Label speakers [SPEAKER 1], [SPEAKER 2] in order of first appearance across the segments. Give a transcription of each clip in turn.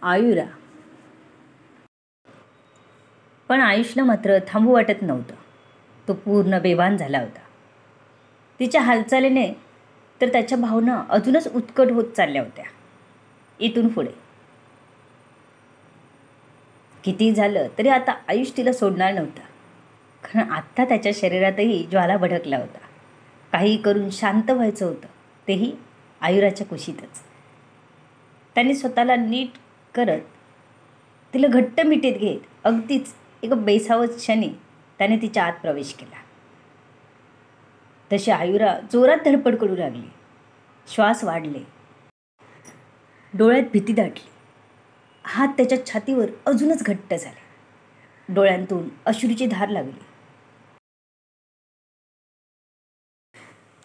[SPEAKER 1] आयुरा. पण आयुषला मात्र थांबू वाटत नव्हतं. तो पूर्ण बेभान झाला होता. तिच्या हालचालीने तर त्याच्या भावना अजूनच उत्कट होत चालल्या होत्या. इथून पुढे किती झालं तरी आता आयुष तिला सोडणार नव्हता. कारण आत्ता त्याच्या शरीरातही ज्वाला भडकला होता. काही करून शांत व्हायचं होतं, तेही आयुराच्या कुशीतच. त्याने स्वतःला नीट करत तिला घट्ट मिठीत घेत अगदीच एका बेसावत क्षणी त्याने तिच्या आत प्रवेश केला. तशी आयुरा जोरात धडपड करू लागली. श्वास वाढले, डोळ्यात भीती दाटली. हात त्याच्या छातीवर अजूनच घट्ट झाले. डोळ्यांतून अश्रूची धार लागली.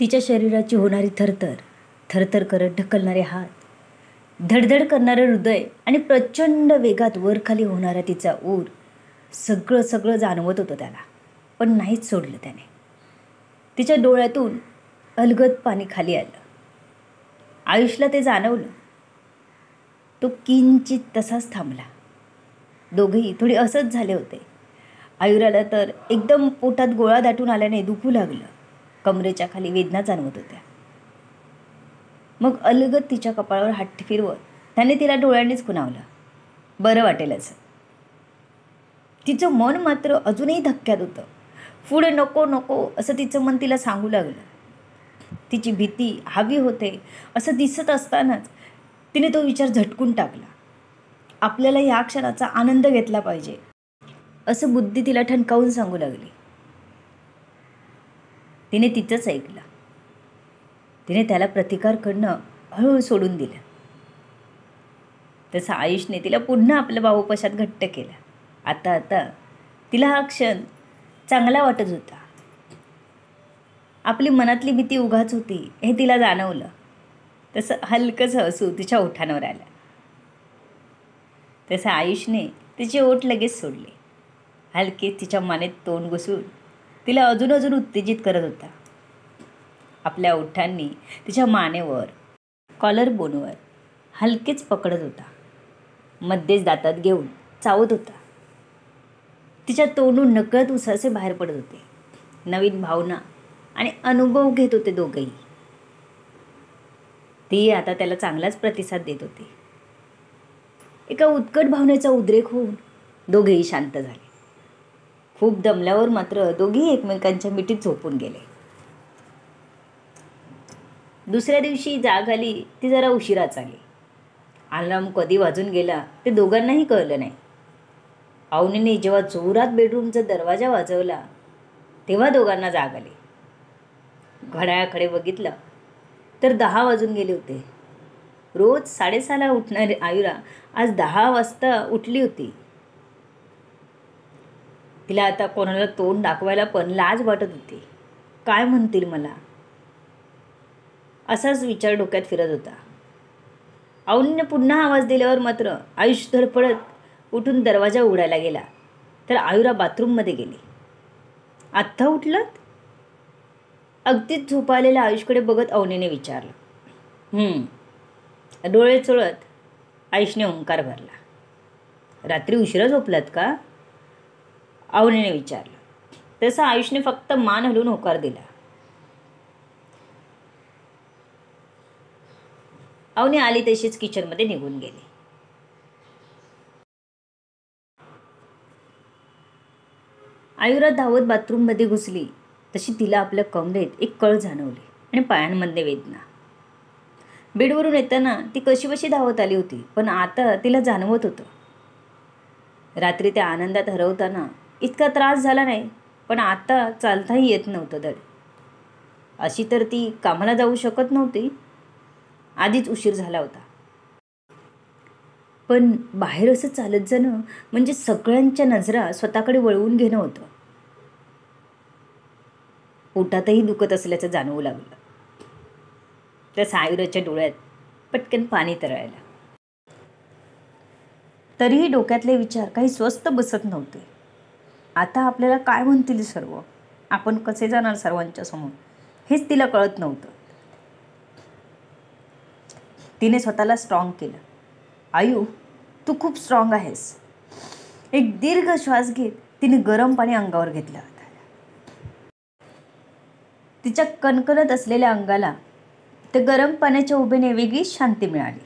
[SPEAKER 1] तिच्या शरीराची होणारी थरथर, थरथर करत ढकलणारे हात, धडधड करणारे हृदय आणि प्रचंड वेगात वरखाली होणारा तिचा ऊर, सगळं जाणवत होतं त्याला. पण नाहीच सोडलं त्याने. तिच्या डोळ्यातून अलगद पाणी खाली आलं. आयुषला ते जाणवलं. तो किंचित तसाच थांबला. दोघेही थोडे असंच झाले होते. आयुराला तर एकदम पोटात गोळा दाटून आल्याने दुखू लागलं. कमरेच्या खाली वेदना जाणवत होत्या. मग अलगद तिच्या कपाळावर हात फिरवत त्याने तिला डोळ्यांनीच खुणावलं. बरं वाटेल असं. तिचं मन मात्र अजूनही धक्क्यात होतं. पुढे नको नको असं तिचं मन तिला सांगू लागलं. तिची भीती हवी होते असं दिसत असतानाच तिने तो विचार झटकून टाकला. आपल्याला या क्षणाचा आनंद घेतला पाहिजे असं बुद्धी तिला ठणकावून सांगू लागली. तिने तिचंच ऐकलं. तिने त्याला प्रतिकार करणं हळूहळू सोडून दिलं. तसं आयुषने तिला पुन्हा आपल्या बाहुपाशात घट्ट केलं. आता तिला हा क्षण चांगला वाटत होता. आपली मनातली भीती उगाच होती हे तिला जाणवलं. तसं हलकंसं हसू तिच्या ओठांवर आलं. तसं आयुषने तिचे ओठ लगेच सोडले. हलकेच तिच्या मानेत तोंड घुसून तिला अजून उत्तेजित करत होता. आपल्या ओठांनी तिच्या मानेवर, कॉलर बोनवर हलकेच पकडत होता. मध्येच दातात घेऊन चावत होता. तिच्या तोंडून नकळत उसासे बाहेर पडत होते. नवीन भावना आणि अनुभव घेत होते दोघेही. ती आता त्याला चांगलाच प्रतिसाद देत होती. एका उत्कट भावनेचा उद्रेक होऊन दोघेही शांत झाले. खूप दमल्यावर मात्र दोघेही एकमेकांच्या मिठीत झोपून गेले. दुसऱ्या दिवशी जाग आली ती जरा उशिराच आली. अलार्म कधी वाजून गेला ते दोघांनाही कळलं नाही. अवनीने जेव्हा जोरात बेडरूमचा दरवाजा वाजवला तेव्हा दोघांना जाग आली. घड्याळाकडे बघितलं तर 10 वाजून गेले होते. रोज 6:30ला उठणारी आयुरा आज 10 वाजता उठली होती. तिला आता कोणाला तोंड दाखवायला पण लाज वाटत होती. काय म्हणतील मला, असाच विचार डोक्यात फिरत होता. अवनीने पुन्हा आवाज दिल्यावर मात्र आयुष धडपडत उठून दरवाजा उघडायला गेला तर आयुरा बाथरूममध्ये गेली. आत्ता उठलात? अगदीच झोपालेल्या आयुषकडे बघत अवनीने विचारलं. डोळे चोळत आयुषने ओंकार भरला. रात्री उशिरा झोपलात का? अवनीने विचारलं. तसं आयुषने फक्त मान हलवून होकार दिला. अवनी आली तशीच किचनमध्ये निघून गेली. आयुरा धावत बाथरूममध्ये घुसली तशी तिला आपल्या कमरेत एक कळ जाणवली आणि पायांमध्ये वेदना. बेडवरून येताना ती कशीबशी धावत आली होती, पण आता तिला जाणवत होतं. रात्री त्या आनंदात हरवताना इतका त्रास झाला नाही, पण आता चालताही येत नव्हतं धड. अशी तर ती कामाला जाऊ शकत नव्हती. आधीच उशीर झाला होता. पण बाहेर असं चालत जाणं म्हणजे सगळ्यांच्या नजरा स्वतःकडे वळवून घेणं होतं. पोटातही दुखत असल्याचं जाणवू लागलं. त्या आयुराच्या डोळ्यात पटकन पाणी तरळलं. तरीही डोक्यातले विचार काही स्वस्त बसत नव्हते. आता आपल्याला काय म्हणतील सर्व, आपण कसे जाणार सर्वांच्या समोर, हेच तिला कळत नव्हतं. तिने स्वतःला स्ट्रॉंग केलं. आयु, तू खूप स्ट्रॉंग आहेस. एक दीर्घ श्वास घेत तिने गरम पाणी अंगावर घेतलं. तिच्या कणकणत असलेल्या अंगाला ते गरम पाण्याच्या उभेने वेगळीच शांती मिळाली.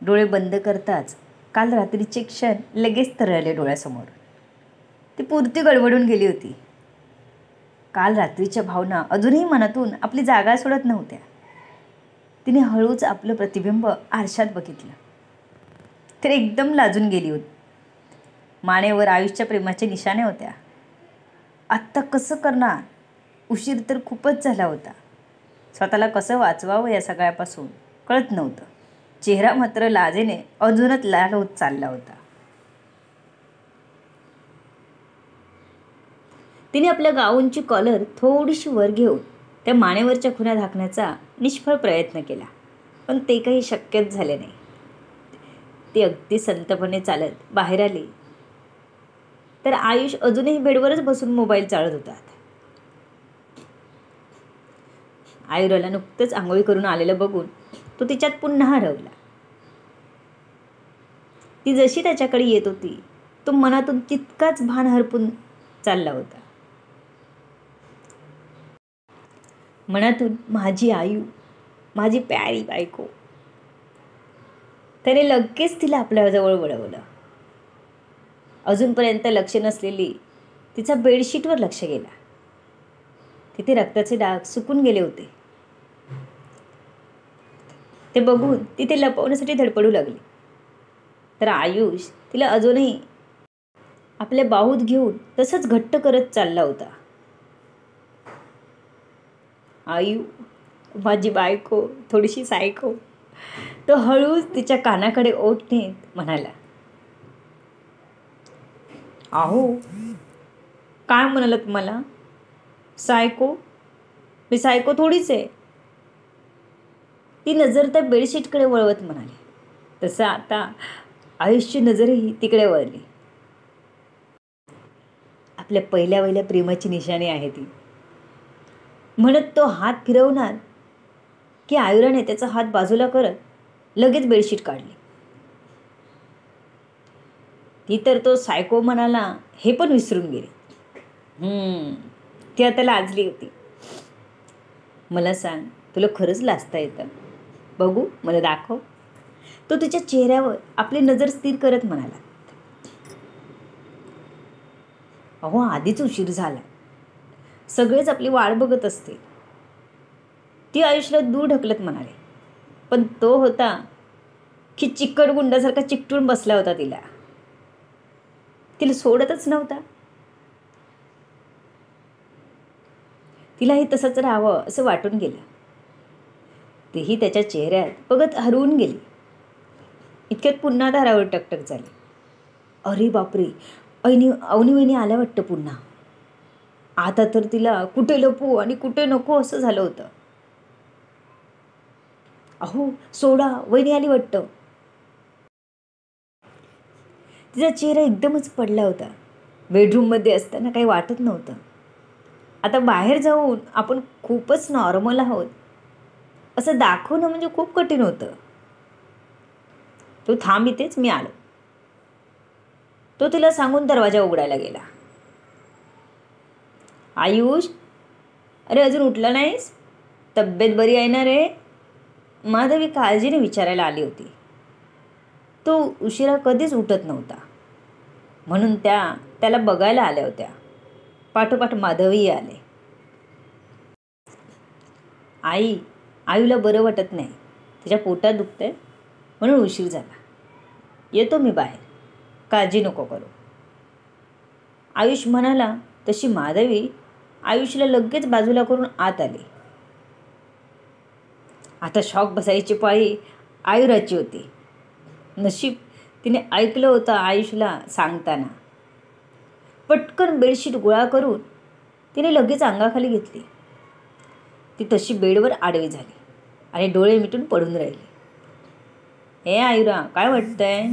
[SPEAKER 1] डोळे बंद करताच काल रात्रीचे क्षण लगेच तरळले डोळ्यासमोर. ती पुरती गडबडून गेली होती. काल रात्रीच्या भावना अजूनही मनातून आपली जागा सोडत नव्हत्या. तिने हळूच आपलं प्रतिबिंब आरशात बघितलं तर एकदम लाजून गेली होती. मानेवर आयुष्याच्या प्रेमाच्या निशाण्या होत्या. आत्ता कसं करणार? उशीर तर खूपच झाला होता. स्वतःला कसं वाचवावं या सगळ्यापासून कळत नव्हतं. चेहरा मात्र लाजेने अजूनच लाल होत चालला होता. तिने आपल्या गाऊनची कॉलर थोडीशी वर घेऊन त्या मानेवरच्या खुणा झाकण्याचा निष्फळ प्रयत्न केला, पण ते काही शक्यच झाले नाही. ती अगदी संतपणे चालत बाहेर आली तर आयुष अजूनही बेडवरच बसून मोबाईल चालत होता. आयुराला नुकतंच आंघोळी करून आलेलं बघून तो तिच्यात पुन्हा हरवला. ती जशी त्याच्याकडे येत होती तो मनातून तितकाच भान हरपून चालला होता. मनातून माझी आयु, माझी प्यारी बायको. त्याने लगेच तिला आपल्याजवळ वळवलं. अजूनपर्यंत लक्ष नसलेली तिचा बेडशीटवर लक्ष गेला. तिथे रक्ताचे डाग सुकून गेले होते. ते बघून तिथे लपवण्यासाठी धडपडू लागली तर आयुष तिला अजूनही आपल्या बाहूत घेऊन तसंच घट्ट करत चालला होता. आयु, माझी बायको, थोडीशी सायको. तो हळूच तिच्या कानाकडे ओठ नेत म्हणाला, अहो काय म्हणालात मला? सायको? मी सायको थोडीच आहे. ती नजर त्या बेडशीटकडे वळवत म्हणाली. तसं आता आयुषची नजरही तिकडे वळली. आपल्या पहिल्या प्रेमाची निशाणी आहे ती. म्हणत तो हात फिरवणार की आयुराने त्याचा हात बाजूला करत लगेच बेडशीट काढली. ती तर तो सायको म्हणाला हे पण विसरून गेली. ती आता लाजली होती. मला सांग, तुला खरंच लाजता येतं? बघू, मला दाखव. तो तिच्या चेहऱ्यावर आपली नजर स्थिर करत म्हणाला. अहो आधीच उशीर झाला. सगळेच आपली वाट बघत असते. ती आयुषला दूर ढकलत म्हणाले. पण तो होता की चिकट गुंडासारखा चिकटून बसला होता तिला सोडतच नव्हता. तिलाही तसंच राहावं असं वाटून गेलं. तीही त्याच्या चेहऱ्यात बघत हरवून गेली. इतक्यात पुन्हा दारावर टकटक झाली. अरे बापरे, अवनी वहिनी आल्या वाटतं पुन्हा. आता तर तिला कुठे लपू आणि कुठे नको असं झालं होतं. अहो सोडा, वहिनी आली वाटतं. तिचा चेहरा एकदमच पडला होता. बेडरूममध्ये असताना काही वाटत नव्हतं. आता बाहेर जाऊन आपण खूपच नॉर्मल आहोत असं दाखवणं म्हणजे खूप कठीण होतं. तो थांब इथेच, मी आलो. तो तिला सांगून दरवाजा उघडायला गेला. आयुष, अरे अजून उठला नाहीस? तब्येत बरी आहे ना रे? माधवी काळजीने विचारायला आली होती. तो उशिरा कधीच उठत नव्हता म्हणून त्याला बघायला आल्या होत्या. पाठोपाठ माधवीही आले. आयूला बरं वाटत नाही. तिच्या पोटात दुखतंय म्हणून उशीर झाला. येतो मी बाहेर, काळजी नको करू. आयुष म्हणाला तशी माधवी आयुषला लगेच बाजूला करून आत आली. आता शॉक बसायची पाळी आयुराची होती. नशीब तिने ऐकलं होतं आयुषला सांगताना. पटकन बेडशीट गोळा करून तिने लगेच अंगाखाली घेतली. ती तशी बेडवर आडवी झाली आणि डोळे मिटून पडून राहिली. हे आयुरा, काय वाटतंय?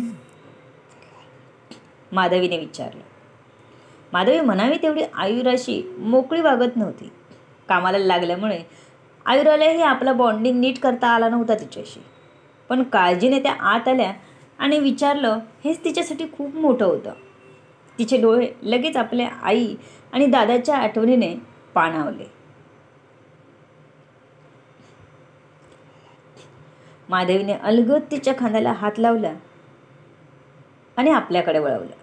[SPEAKER 1] माधवीने विचारलं. माधवी म्हणावी तेवढी आयुराशी मोकळी वागत नव्हती. कामाला लागल्यामुळे आयुरालाही आपला बॉन्डिंग नीट करता आला नव्हता तिच्याशी. पण काळजीने त्या आत आल्या आणि विचारलं हेच तिच्यासाठी खूप मोठं होतं. तिचे डोळे लगेच आपल्या आई आणि दादाच्या आठवणीने पाणावले. माधवीने अलगद तिच्या खांद्याला हात लावला आणि आपल्याकडे वळवलं.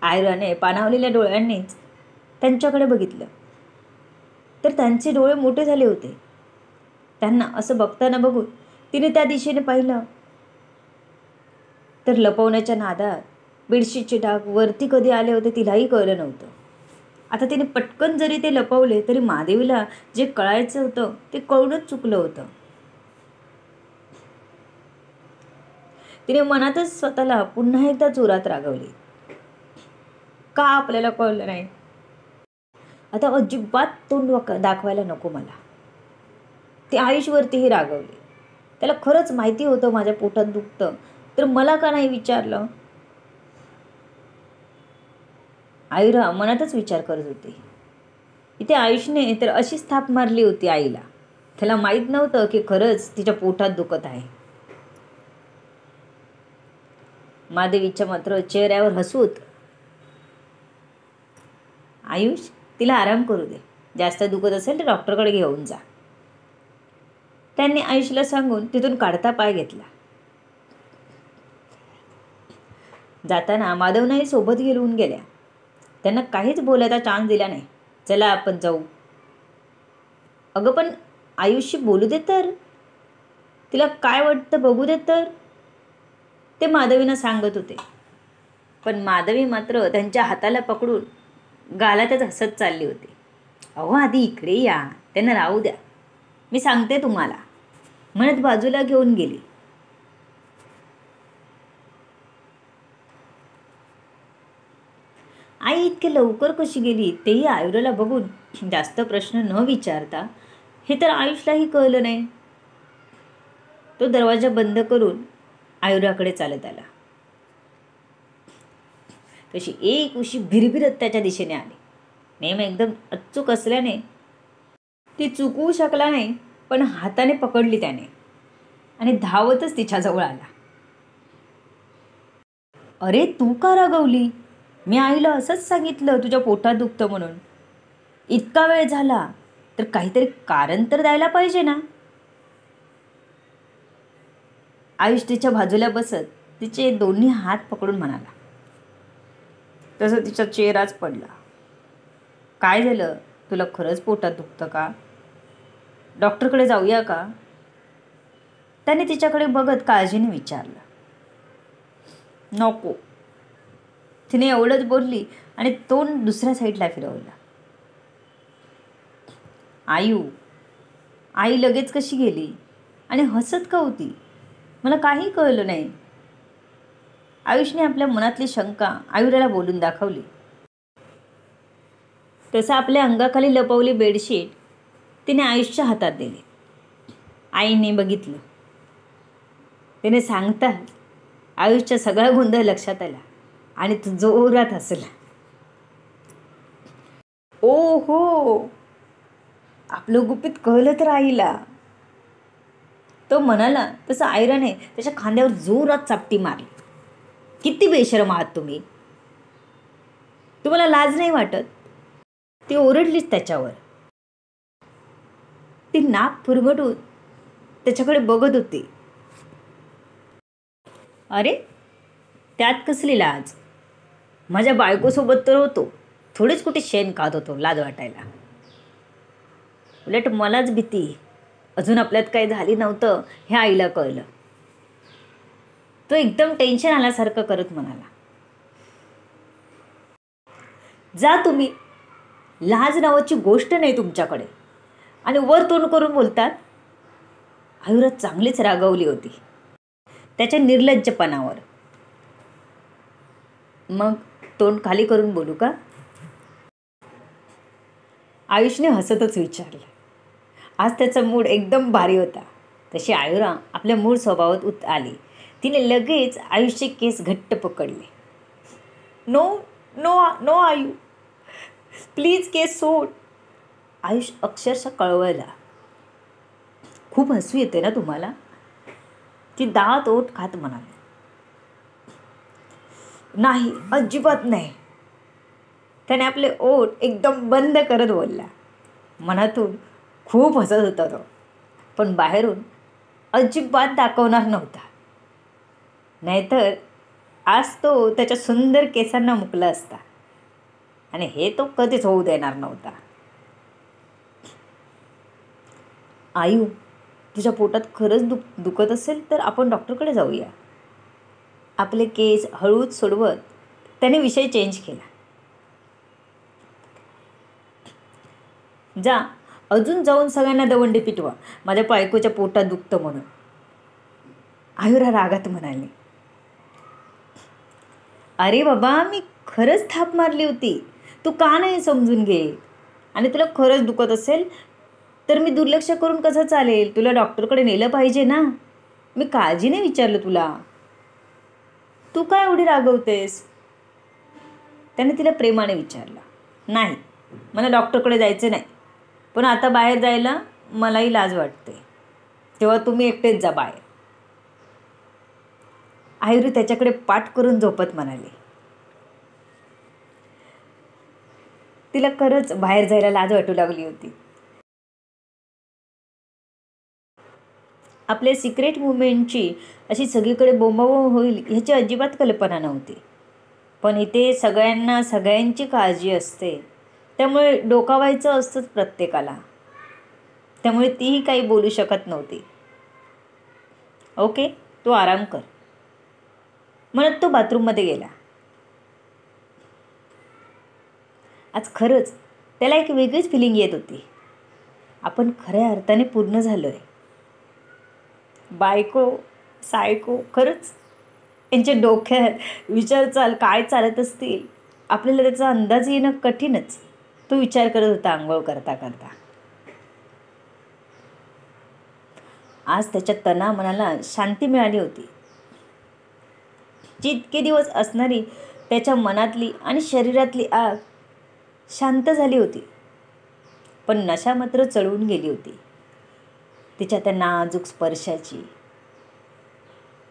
[SPEAKER 1] आयराने पाणावलेल्या डोळ्यांनीच त्यांच्याकडे बघितलं तर त्यांचे डोळे मोठे झाले होते. त्यांना असं बघताना बघून तिने त्या दिशेने पाहिलं तर लपवण्याच्या नादात बेडशीटचे डाग वरती कधी आले होते तिलाही कळलं नव्हतं. आता तिने पटकन जरी ते लपवले तरी माधवीला जे कळायचं होतं ते कळूनच चुकलं होतं. तिने मनातच स्वतःला पुन्हा एकदा जोरात रागवली. का आपल्याला कळलं नाही? आता अजिबात तोंड दाखवायला नको मला. ते आयुषवरतीही रागवले. त्याला खरंच माहिती होतं माझ्या पोटात दुखतं तर मला का नाही विचारलं? आयुरा मनातच विचार करत होती. इथे आयुषने तर अशीच थाप मारली होती आईला. त्याला माहीत नव्हतं की खरंच तिच्या पोटात दुखत आहे. माधवीच्या मात्र चेहऱ्यावर हसू होतं. आयुष, तिला आराम करू दे. जास्त दुखत असेल तर डॉक्टरकडे घेऊन जा. त्यांनी आयुषला सांगून तिथून काढता पाय घेतला. जाताना माधवनाही सोबत घेऊन गेल्या. त्यांना काहीच बोलायचा चान्स दिला नाही. चला आपण जाऊ. अगं पण आयुषशी बोलू दे तर. तिला काय वाटतं बघू दे तर, ते माधवीनं सांगत होते. पण माधवी मात्र त्यांच्या हाताला पकडून गालातच हसत चालली होती. अहो आधी इकडे या, त्यांना राहू द्या, मी सांगते तुम्हाला, म्हणत बाजूला घेऊन गेली. आई इतके लवकर कशी गेली तेही आयुराला बघून जास्त प्रश्न न विचारता हे तर आयुषलाही कळलं नाही. तो दरवाजा बंद करून आयुराकडे चालत आला. तशी एक उशी भिरभिरत त्याच्या दिशेने आली. नेम एकदम अचूक असल्याने ती चुकवू शकला नाही, पण हाताने पकडली त्याने आणि धावतच तिच्याजवळ आला. अरे तू का रागवली? मी आईला असंच सांगितलं तुझ्या पोटात दुखतं म्हणून. इतका वेळ झाला तर काहीतरी कारण तर द्यायला पाहिजे ना. आयुष तिच्या बाजूला बसत तिचे दोन्ही हात पकडून म्हणाला. तसं तिचा चेहराच पडला. काय झालं? तुला खरंच पोटात दुखतं का? डॉक्टरकडे जाऊया का? त्याने तिच्याकडे बघत काळजीने विचारलं. नको, तिने एवढंच बोलली आणि तोंड दुसऱ्या साईडला फिरवलं. आई लगेच कशी गेली आणि हसत का होती? मला काही कळलं नाही. आयुषने आपल्या मनातली शंका आयुराला बोलून दाखवली. तसं आपल्या अंगाखाली लपवली बेडशीट तिने आयुषच्या हातात दिली. आईने बघितलं. तिने सांगता आयुषचा सगळा गोंधळ लक्षात आला आणि तो जोरात हसला. ओ हो, आपलं गुपित कळलं तर आईला, तो म्हणाला. तसं आयराने त्याच्या खांद्यावर जोरात चापटी मारली. किती बेशरम आहात तुम्ही, तुम्हाला लाज नाही वाटत? ती ओरडलीच त्याच्यावर. ती नाक फुरगटून त्याच्याकडे बघत होती. अरे त्यात कसली लाज? माझ्या बायकोसोबत तर होतो, थोडीच कुठे शेण खात होतो लाज वाटायला. उलट मलाच भीती, अजून आपल्यात काही झाली नव्हतं हे आईला कळलं. तो एकदम टेन्शन आल्यासारखं करत म्हणाला. जा तुम्ही, लाज नावाची गोष्ट नाही तुमच्याकडे आणि वर तोंड करून बोलतात. आयुरा चांगलीच रागावली होती त्याच्या निर्लज्जपणावर. मग तोंड खाली करून बोलू का? आयुषने हसतच विचारलं. आज त्याचा मूड एकदम भारी होता. तशी आयुरा आपल्या मूळ स्वभावात आली. तिने लगेच आयुषचे केस घट्ट पकडले. नो नो नो आयु, प्लीज केस सोड. आयुष अक्षरशः कळवळला. खूप हसू येते ना तुम्हाला? ती दात ओठ खात म्हणाली, नाही, अजिबात नाही. त्याने आपले ओठ एकदम बंद करत बोलला. मनातून खूप हसत होता तो, पण बाहेरून अजिबात दाखवणार नव्हता. नाहीतर आज तो त्याच्या सुंदर केसांना मुकला असता, आणि हे तो कधीच होऊ देणार नव्हता. आयु, तुझ्या पोटात खरंच दुखत असेल तर आपण डॉक्टरकडे जाऊया. आपले केस हळूच सोडवत त्याने विषय चेंज केला. जा, अजून जाऊन सगळ्यांना दवंडी पिटवा, माझ्या बायकोच्या पोटात दुखतं म्हणून. आयुरा रागात म्हणाली, अरे बाबा, मी खरंच थाप मारली होती. तू का नाही समजून घे? आणि तुला खरंच दुखत असेल तर मी दुर्लक्ष करून कसं चालेल? तुला डॉक्टरकडे नेलं पाहिजे ना. मी काळजीने विचारलं तुला. तू काय एवढी रागवतेस? त्याने तिला प्रेमाने विचारलं. नाही, मला डॉक्टरकडे जायचं नाही, पण आता बाहेर जायला मलाही लाज वाटते. तेव्हा तुम्ही एकटेच जा बाहेर. आयुरी त्याच्याकडे पाठ करून झोपत म्हणाली. तिला खरंच बाहेर जायला लाज वाटू लागली होती. आपल्या सिक्रेट मुवमेंटची अशी सगळीकडे बोंबाबोंब होईल ह्याची अजिबात कल्पना नव्हती. पण इथे सगळ्यांना सगळ्यांची काळजी असते, त्यामुळे डोकावायचं असतंच प्रत्येकाला. त्यामुळे तीही काही बोलू शकत नव्हती. ओके, तू आराम कर म्हणत तो बाथरूममध्ये गेला. आज खरंच त्याला एक वेगळीच फिलिंग येत होती. आपण खऱ्या अर्थाने पूर्ण झालो आहे. बायको सायको, खरंच यांच्या डोक्यात विचार काय चालत असतील आपल्याला त्याचा अंदाज येणं कठीणच. तो विचार करत होता आंघोळ करता करता. आज त्याच्या तना मनाला शांती मिळाली होती. जी इतके दिवस असणारी त्याच्या मनातली आणि शरीरातली आग शांत झाली होती, पण नशा मात्र चढवून गेली होती. तिच्या त्या नाजूक स्पर्शाची,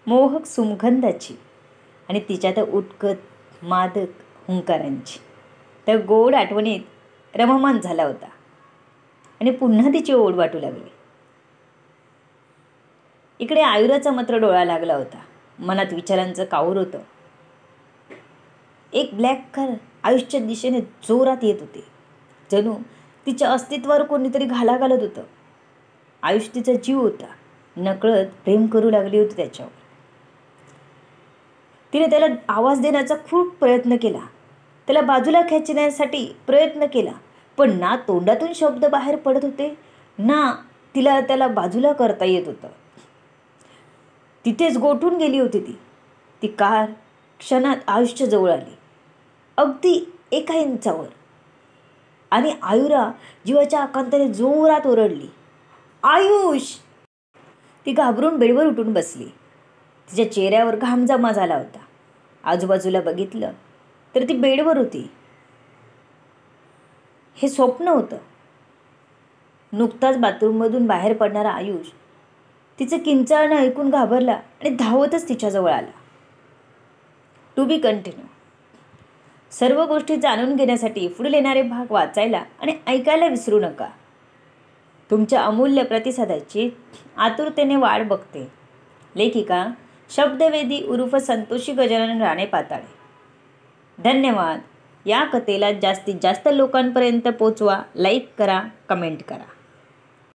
[SPEAKER 1] मोहक सुगंधाची आणि तिच्या त्या उत्कट मादक हुंकारांची. त्या गोड आठवणीत रममान झाला होता आणि पुन्हा तिची ओढ वाटू लागली. इकडे आयुराचा मात्र डोळा लागला होता. मनात विचारांचं काऊर होतं. एक ब्लॅक कार आयुष्याच्या दिशेने जोरात येत होते. जणू तिच्या अस्तित्वावर कोणीतरी घाला घालत होतं. आयुष तिचा जीव होता. नकळत प्रेम करू लागली होती त्याच्यावर. तिने त्याला आवाज देण्याचा खूप प्रयत्न केला, त्याला बाजूला खेचण्यासाठी प्रयत्न केला, पण ना तोंडातून शब्द बाहेर पडत होते, ना तिला त्याला बाजूला करता येत होतं. तिथेच गोठून गेली होती ती कार क्षणात आयुषच्या जवळ आली, अगदी 1 इंचावर. आणि आयुरा जीवाच्या आकांताने जोरात ओरडली, आयुष! ती घाबरून बेडवर उठून बसली. तिच्या चेहऱ्यावर घाम जमा झाला होता. आजूबाजूला बघितलं तर ती बेडवर होती. हे स्वप्न होतं. नुकताच बाथरूममधून बाहेर पडणारा आयुष तिचं किंचाळणं ऐकून घाबरला आणि धावतच तिच्याजवळ आला. To be continue. सर्व गोष्टी जाणून घेण्यासाठी पुढील येणारे भाग वाचायला आणि ऐकायला विसरू नका. तुमच्या अमूल्य प्रतिसादाची आतुरतेने वाट बघते. लेखिका शब्दवेदी उर्फ संतोषी गजानन राणे पाताळे. धन्यवाद. या कथेला जास्तीत जास्त लोकांपर्यंत पोचवा. लाईक करा, कमेंट करा.